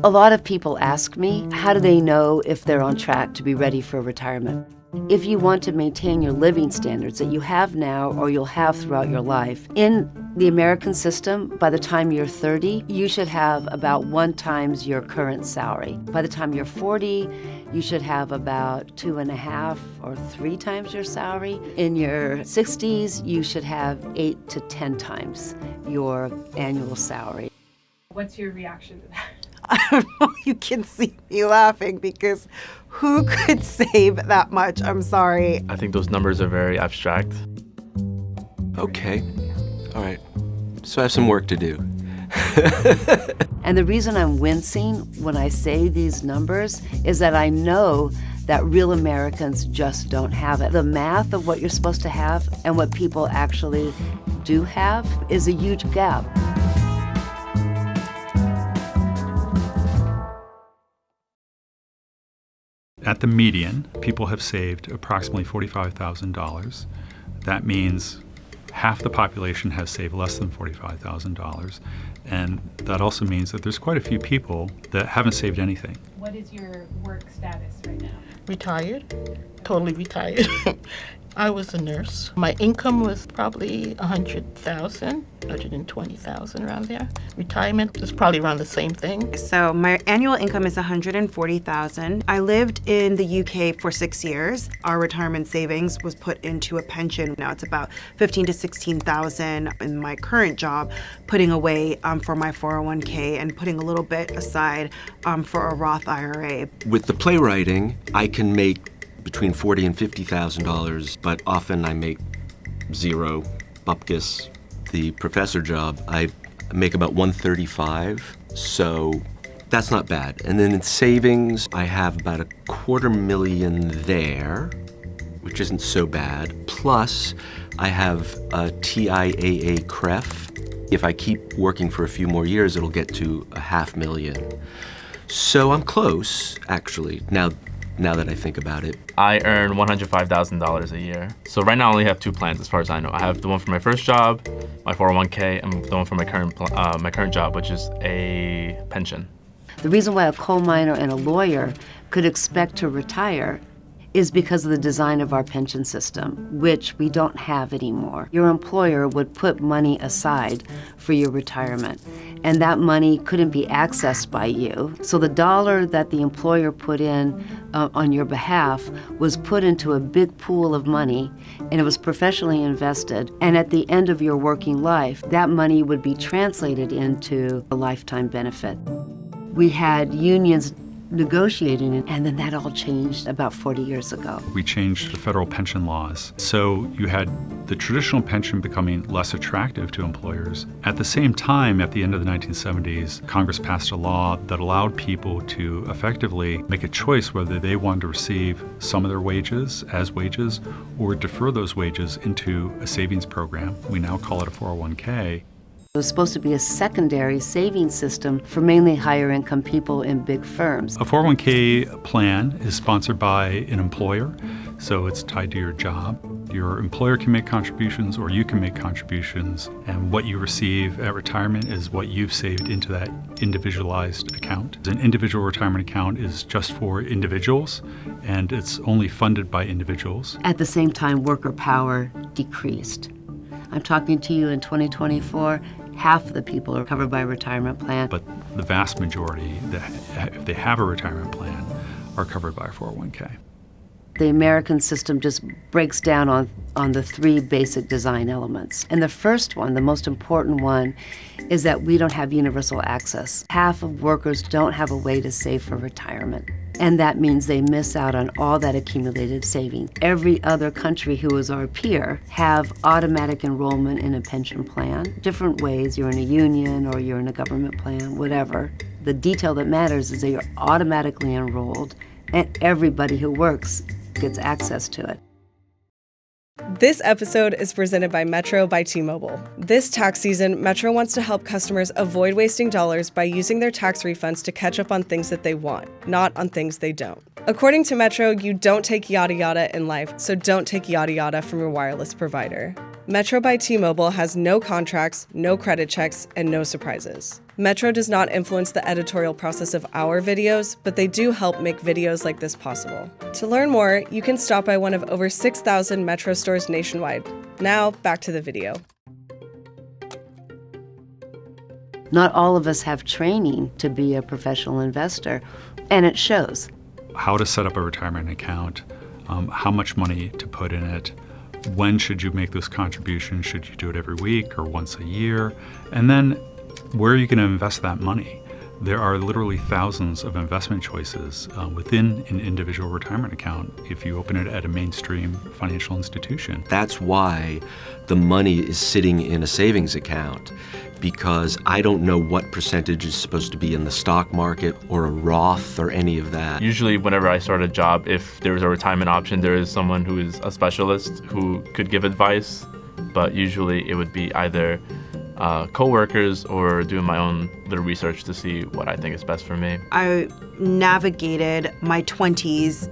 A lot of people ask me, how do they know if they're on track to be ready for retirement? If you want to maintain your living standards that you have now or you'll have throughout your life, in the American system, by the time you're 30, you should have about 1 times your current salary. By the time you're 40, you should have about 2.5 or 3 times your salary. In your 60s, you should have 8 to 10 times your annual salary. What's your reaction to that? I don't know, you can see me laughing because who could save that much? I'm sorry. I think those numbers are very abstract. Okay, all right. So I have some work to do. And the reason I'm wincing when I say these numbers is that I know that real Americans just don't have it. The math of what you're supposed to have and what people actually do have is a huge gap. At the median, people have saved approximately $45,000. That means half the population has saved less than $45,000. And that also means that there's quite a few people that haven't saved anything. What is your work status right now? Retired, totally retired. I was a nurse. My income was probably $100,000, $120,000 around there. Retirement was probably around the same thing. So my annual income is $140,000. I lived in the UK for 6 years. Our retirement savings was put into a pension. Now it's about $15,000 to $16,000 in my current job, putting away for my 401k and putting a little bit aside for a Roth IRA. With the playwriting, I can make between $40,000 and $50,000, but often I make zero, bupkis. The professor job, I make about $135,000, so that's not bad. And then in savings, I have about $250,000 there, which isn't so bad. Plus, I have a TIAA CREF. If I keep working for a few more years, it'll get to $500,000. So I'm close, actually, now that I think about it. I earn $105,000 a year. So right now I only have 2 plans as far as I know. I have the one for my first job, my 401k, and the one for my current job, which is a pension. The reason why a coal miner and a lawyer could expect to retire is because of the design of our pension system, which we don't have anymore. Your employer would put money aside for your retirement, and that money couldn't be accessed by you. So the dollar that the employer put in on your behalf was put into a big pool of money, and it was professionally invested. And at the end of your working life, that money would be translated into a lifetime benefit. We had unions negotiating it, and then that all changed about 40 years ago. We changed the federal pension laws. So you had the traditional pension becoming less attractive to employers. At the same time, at the end of the 1970s, Congress passed a law that allowed people to effectively make a choice whether they wanted to receive some of their wages as wages or defer those wages into a savings program. We now call it a 401k. It was supposed to be a secondary savings system for mainly higher income people in big firms. A 401k plan is sponsored by an employer, so it's tied to your job. Your employer can make contributions or you can make contributions, and what you receive at retirement is what you've saved into that individualized account. An individual retirement account is just for individuals, and it's only funded by individuals. At the same time, worker power decreased. I'm talking to you in 2024, half of the people are covered by a retirement plan. But the vast majority, if they have a retirement plan, are covered by a 401k. The American system just breaks down on the 3 basic design elements. And the first one, the most important one, is that we don't have universal access. Half of workers don't have a way to save for retirement. And that means they miss out on all that accumulated savings. Every other country who is our peer have automatic enrollment in a pension plan. Different ways, you're in a union or you're in a government plan, whatever. The detail that matters is that you're automatically enrolled and everybody who works gets access to it. This episode is presented by Metro by T-Mobile. This tax season, Metro wants to help customers avoid wasting dollars by using their tax refunds to catch up on things that they want, not on things they don't. According to Metro, you don't take yada yada in life, so don't take yada yada from your wireless provider. Metro by T-Mobile has no contracts, no credit checks, and no surprises. Metro does not influence the editorial process of our videos, but they do help make videos like this possible. To learn more, you can stop by one of over 6,000 Metro stores nationwide. Now, back to the video. Not all of us have training to be a professional investor, and it shows. How to set up a retirement account, how much money to put in it, when should you make those contributions, should you do it every week or once a year, and then where are you going to invest that money? There are literally thousands of investment choices within an individual retirement account if you open it at a mainstream financial institution. That's why the money is sitting in a savings account, because I don't know what percentage is supposed to be in the stock market or a Roth or any of that. Usually whenever I start a job, if there's a retirement option, there is someone who is a specialist who could give advice, but usually it would be either co-workers or doing my own little research to see what I think is best for me. I navigated my 20s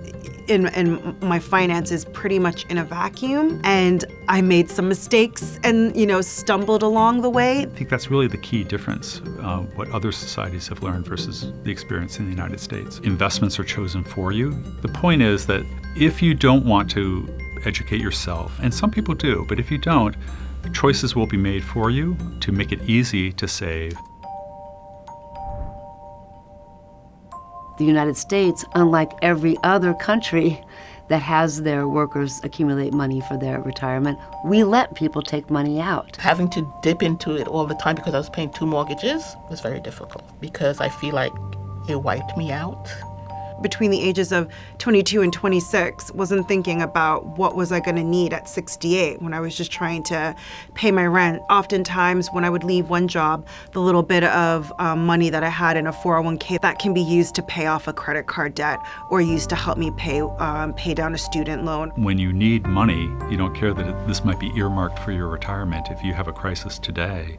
in my finances pretty much in a vacuum, and I made some mistakes and, stumbled along the way. I think that's really the key difference, what other societies have learned versus the experience in the United States. Investments are chosen for you. The point is that if you don't want to educate yourself, and some people do, but if you don't, choices will be made for you to make it easy to save. The United States, unlike every other country that has their workers accumulate money for their retirement, we let people take money out. Having to dip into it all the time because I was paying 2 mortgages was very difficult because I feel like it wiped me out. Between the ages of 22 and 26, wasn't thinking about what was I going to need at 68 when I was just trying to pay my rent. Oftentimes, when I would leave one job, the little bit of money that I had in a 401k, that can be used to pay off a credit card debt or used to help me pay down a student loan. When you need money, you don't care that this might be earmarked for your retirement. If you have a crisis today,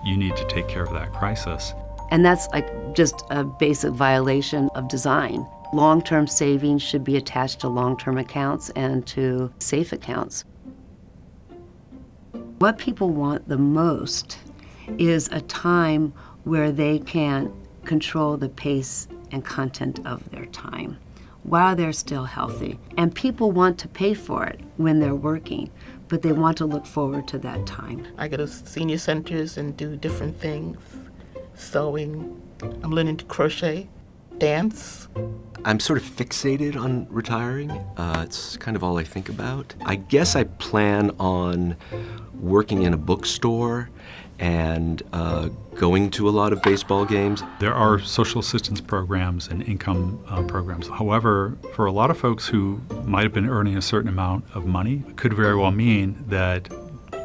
you need to take care of that crisis. And that's like just a basic violation of design. Long-term savings should be attached to long-term accounts and to safe accounts. What people want the most is a time where they can control the pace and content of their time while they're still healthy. And people want to pay for it when they're working, but they want to look forward to that time. I go to senior centers and do different things, sewing, I'm learning to crochet, dance. I'm sort of fixated on retiring. It's kind of all I think about. I guess I plan on working in a bookstore and going to a lot of baseball games. There are social assistance programs and income programs. However, for a lot of folks who might have been earning a certain amount of money, it could very well mean that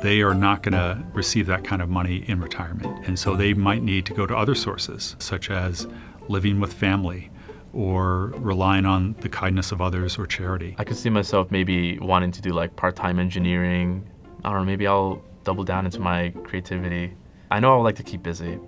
they are not going to receive that kind of money in retirement. And so they might need to go to other sources, such as living with family or relying on the kindness of others or charity. I could see myself maybe wanting to do like part-time engineering. I don't know, maybe I'll double down into my creativity. I know I would like to keep busy.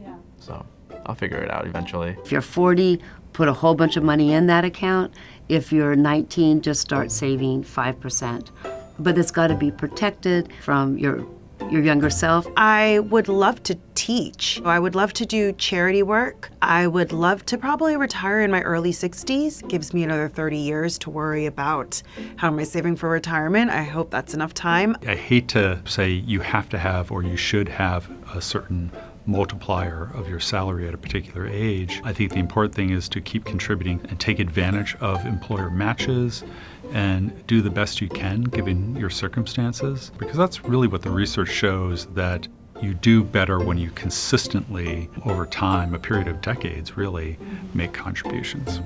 Yeah. So I'll figure it out eventually. If you're 40, put a whole bunch of money in that account. If you're 19, just start saving 5%. But it's got to be protected from your younger self. I would love to teach. I would love to do charity work. I would love to probably retire in my early 60s. Gives me another 30 years to worry about how am I saving for retirement. I hope that's enough time. I hate to say you have to have or you should have a certain multiplier of your salary at a particular age. I think the important thing is to keep contributing and take advantage of employer matches and do the best you can given your circumstances, because that's really what the research shows, that you do better when you consistently, over time, a period of decades really, make contributions.